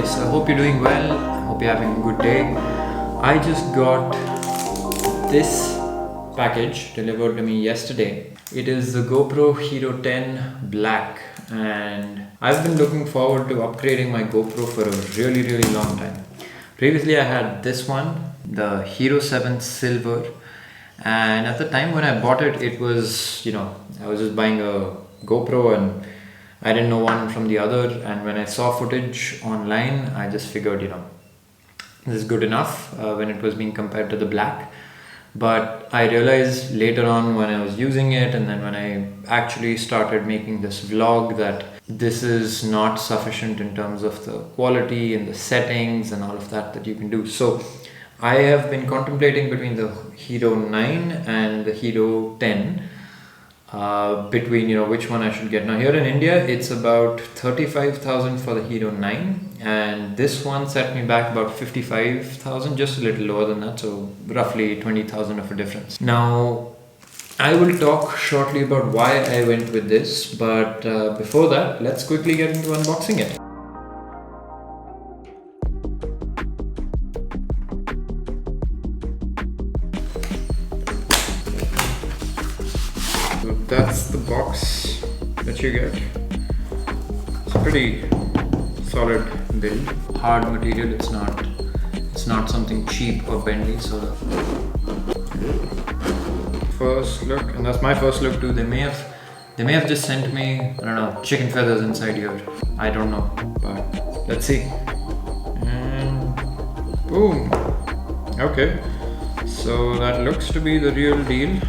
guys, I hope you're doing well. I hope you're having a good day. I just got this package delivered to me yesterday. It is the GoPro Hero 10 Black, and I've been looking forward to upgrading my GoPro for a really long time. Previously I had this one, the Hero 7 Silver, and at the time when I bought it, it was, I was just buying a GoPro and I didn't know one from the other, and when I saw footage online, I just figured, this is good enough when it was being compared to the Black. But I realized later on when I was using it, and then when I actually started making this vlog, that this is not sufficient in terms of the quality and the settings and all of that you can do. So I have been contemplating between the Hero 9 and the Hero 10, between which one I should get. Now here in India it's about 35,000 for the Hero 9, and this one set me back about 55,000, just a little lower than that, so roughly 20,000 of a difference. Now I will talk shortly about why I went with this, but before that, let's quickly get into unboxing it. So that's the box that you get. It's a pretty solid build, hard material. It's not something cheap or bendy. So first look, and that's my first look too. They may have just sent me, I don't know, chicken feathers inside here. I don't know, but let's see. And boom. Okay, so that looks to be the real deal.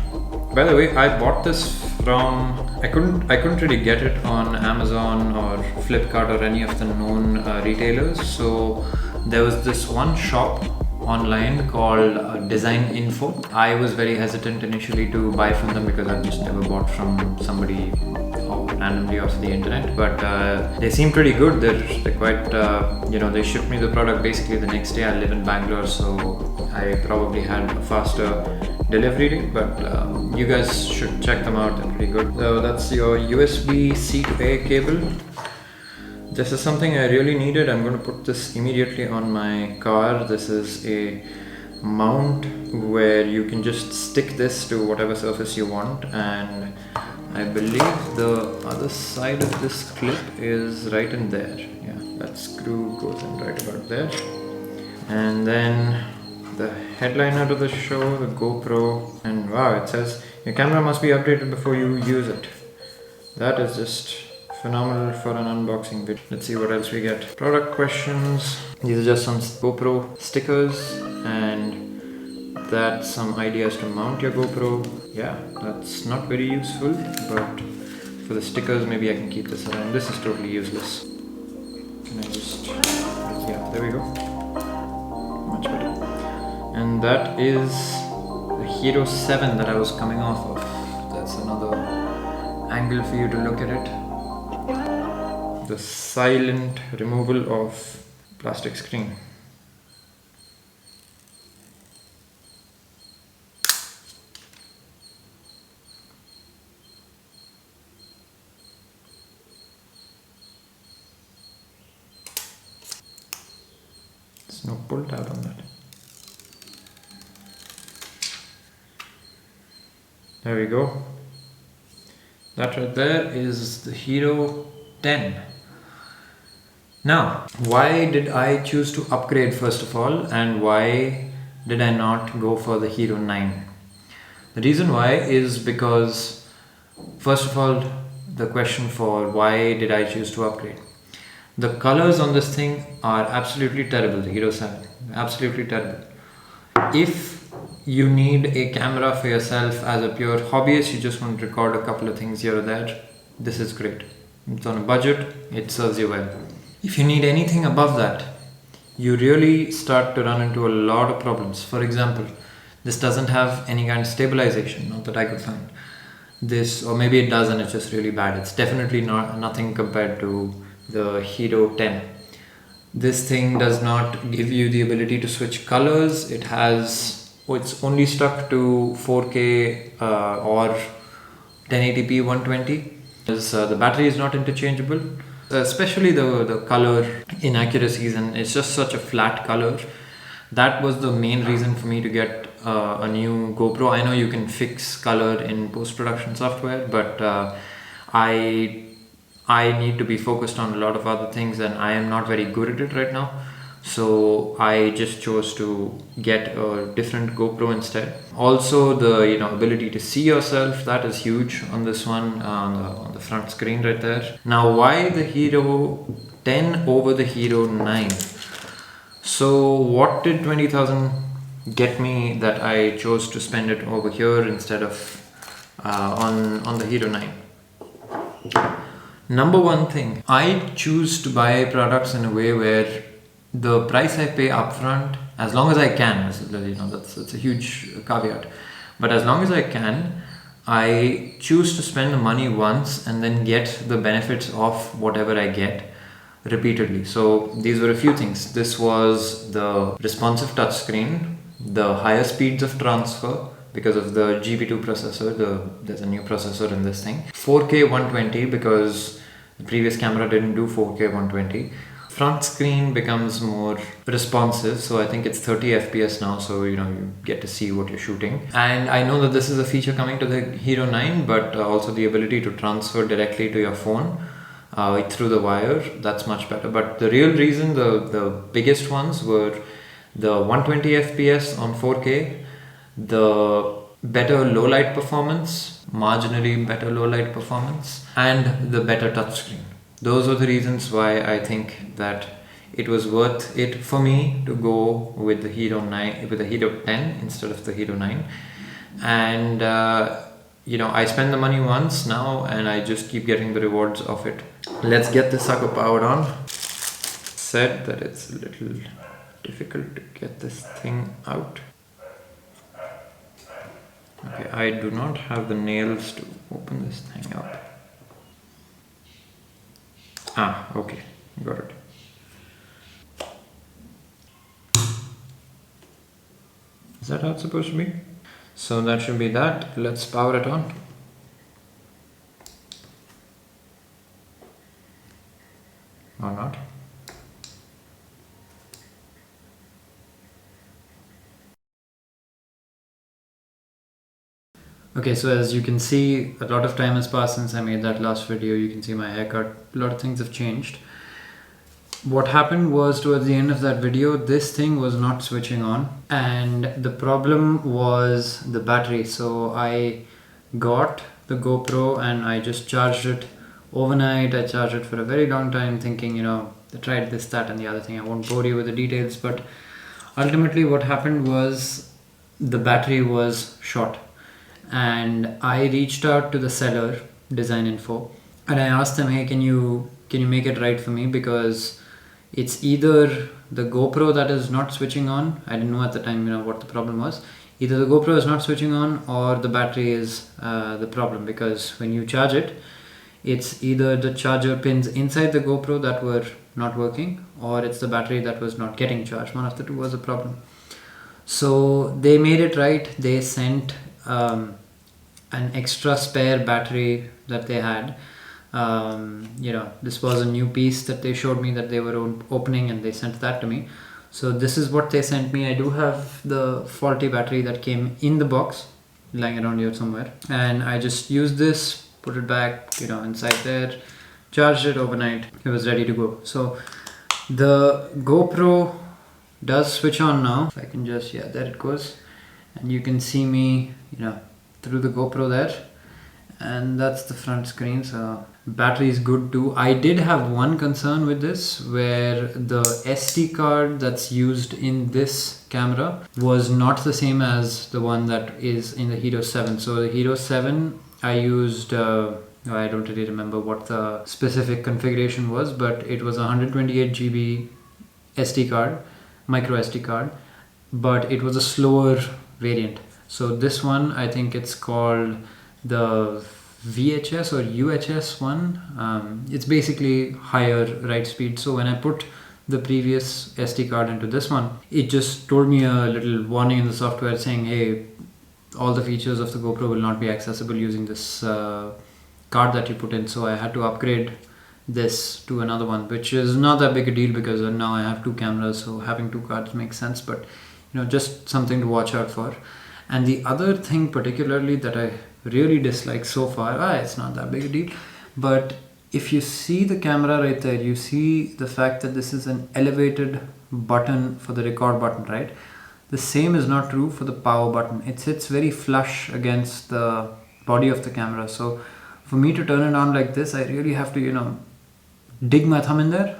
By the way, I bought this from, I couldn't really get it on Amazon or Flipkart or any of the known retailers. So there was this one shop online called Design Info. I was very hesitant initially to buy from them because I've just never bought from somebody randomly off the internet, but they seem pretty good. They're quite, they shipped me the product basically the next day. I live in Bangalore, so I probably had a faster delivery date, but you guys should check them out. They're pretty good. So that's your USB-C to A cable. This is something I really needed. I'm going to put this immediately on my car. This is a mount where you can just stick this to whatever surface you want, and I believe the other side of this clip is right in there. Yeah, that screw goes in right about there. And then the headliner to the show, the GoPro, and wow, it says your camera must be updated before you use it. That is just phenomenal for an unboxing bit. Let's see what else we get. Product questions. These are just some GoPro stickers, and that's some ideas to mount your GoPro. Yeah, that's not very useful, but for the stickers maybe I can keep this around. This is totally useless. Can I just, yeah, there we go. Much better. And that is the Hero 7 that I was coming off of. That's another angle for you to look at it. The silent removal of plastic screen. There's no pull tab on that. There we go. That right there is the Hero 10. Now, why did I choose to upgrade first of all, and why did I not go for the Hero 9? The reason why is because, first of all, the question for why did I choose to upgrade. The colors on this thing are absolutely terrible, the Hero 7, absolutely terrible. If you need a camera for yourself as a pure hobbyist, you just want to record a couple of things here or there, this is great. It's on a budget, it serves you well. If you need anything above that, you really start to run into a lot of problems. For example, this doesn't have any kind of stabilization, not that I could find. This, or maybe it does and it's just really bad. It's definitely nothing compared to the Hero 10. This thing does not give you the ability to switch colors. It's only stuck to 4K or 1080p 120. The battery is not interchangeable. especially the color inaccuracies, and it's just such a flat color. That was the main reason for me to get a new GoPro. I know you can fix color in post-production software, but I need to be focused on a lot of other things, and I am not very good at it right now. So I just chose to get a different GoPro instead. Also, the ability to see yourself, that is huge on this one, on the front screen right there. Now, why the Hero 10 over the Hero 9? So what did 20,000 get me that I chose to spend it over here instead of on the Hero 9? Number one thing, I choose to buy products in a way where the price I pay upfront, as long as I can, that's a huge caveat, but as long as I can, I choose to spend the money once and then get the benefits of whatever I get repeatedly. So these were a few things. This was the responsive touchscreen, the higher speeds of transfer because of the GB2 processor. There's a new processor in this thing. 4K 120 because the previous camera didn't do 4K 120. Front screen becomes more responsive, so I think it's 30 FPS now, so you get to see what you're shooting. And I know that this is a feature coming to the Hero 9, but also the ability to transfer directly to your phone through the wire, that's much better. But the real reason, the biggest ones were the 120 FPS on 4K, the better low light performance, marginally better low light performance, and the better touchscreen. Those are the reasons why I think that it was worth it for me to go with the Hero 9, with the Hero 10 instead of the Hero 9. And I spend the money once now, and I just keep getting the rewards of it. Let's get this sucker powered on. Said that it's a little difficult to get this thing out. Okay, I do not have the nails to open this thing up. Okay, got it. Is that how it's supposed to be? So that should be that. Let's power it on. Or not. Okay, so as you can see, a lot of time has passed since I made that last video. You can see my haircut. A lot of things have changed. What happened was, towards the end of that video, this thing was not switching on, and the problem was the battery. So I got the GoPro and I just charged it overnight. I charged it for a very long time, thinking, I tried this, that, and the other thing. I won't bore you with the details, but ultimately what happened was the battery was short. And I reached out to the seller, Design Info, and I asked them, hey, can you make it right for me, because it's either the GoPro that is not switching on. I didn't know at the time what the problem was. Either the GoPro is not switching on or the battery is the problem, because when you charge it, it's either the charger pins inside the GoPro that were not working, or it's the battery that was not getting charged. One of the two was a problem. So they made it right. They sent an extra spare battery that they had. This was a new piece that they showed me that they were opening, and they sent that to me. So this is what they sent me. I do have the faulty battery that came in the box lying around here somewhere, and I just used this, put it back inside there, charged it overnight. It was ready to go. So the GoPro does switch on now. If I can just, there it goes, and you can see me through the GoPro there, and that's the front screen. So battery is good too. I did have one concern with this, where the SD card that's used in this camera was not the same as the one that is in the Hero 7. So the Hero 7 I used I don't really remember what the specific configuration was, but it was a 128 GB SD card, micro SD card, but it was a slower variant. So this one, I think it's called the VHS or UHS one. It's basically higher write speed. So when I put the previous SD card into this one, it just told me a little warning in the software saying, hey, all the features of the GoPro will not be accessible using this card that you put in. So I had to upgrade this to another one, which is not that big a deal because now I have two cameras, so having two cards makes sense, but just something to watch out for. And the other thing particularly that I really dislike so far, it's not that big a deal, but if you see the camera right there, you see the fact that this is an elevated button for the record button, right? The same is not true for the power button. It sits very flush against the body of the camera. So for me to turn it on like this, I really have to, dig my thumb in there.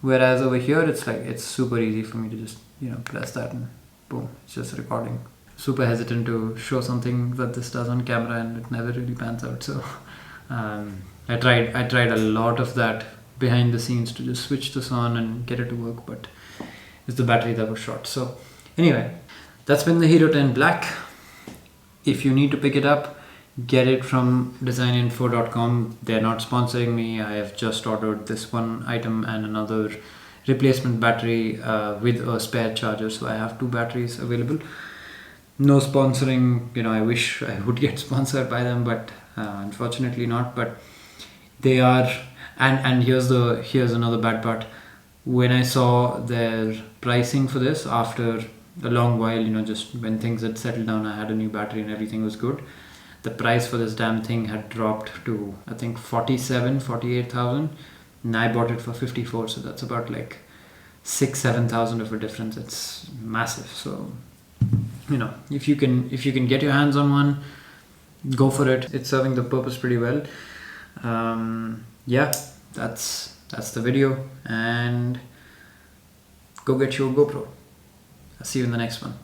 Whereas over here, it's super easy for me to just, press that and boom, it's just recording. Super hesitant to show something that this does on camera, and it never really pans out. So I tried a lot of that behind the scenes to just switch this on and get it to work, but it's the battery that was short. So anyway, that's been the Hero 10 Black. If you need to pick it up, get it from designinfo.com. They're not sponsoring me. I have just ordered this one item and another replacement battery with a spare charger, so I have two batteries available. No sponsoring. I wish I would get sponsored by them, but unfortunately not. But they are, and here's another bad part. When I saw their pricing for this after a long while, just when things had settled down, I had a new battery and everything was good, the price for this damn thing had dropped to, I think, 48,000, and I bought it for 54. So that's about like 6,000-7,000 of a difference. It's massive. So if you can get your hands on one, go for it. It's serving the purpose pretty well. That's the video, and go get your GoPro. I'll see you in the next one.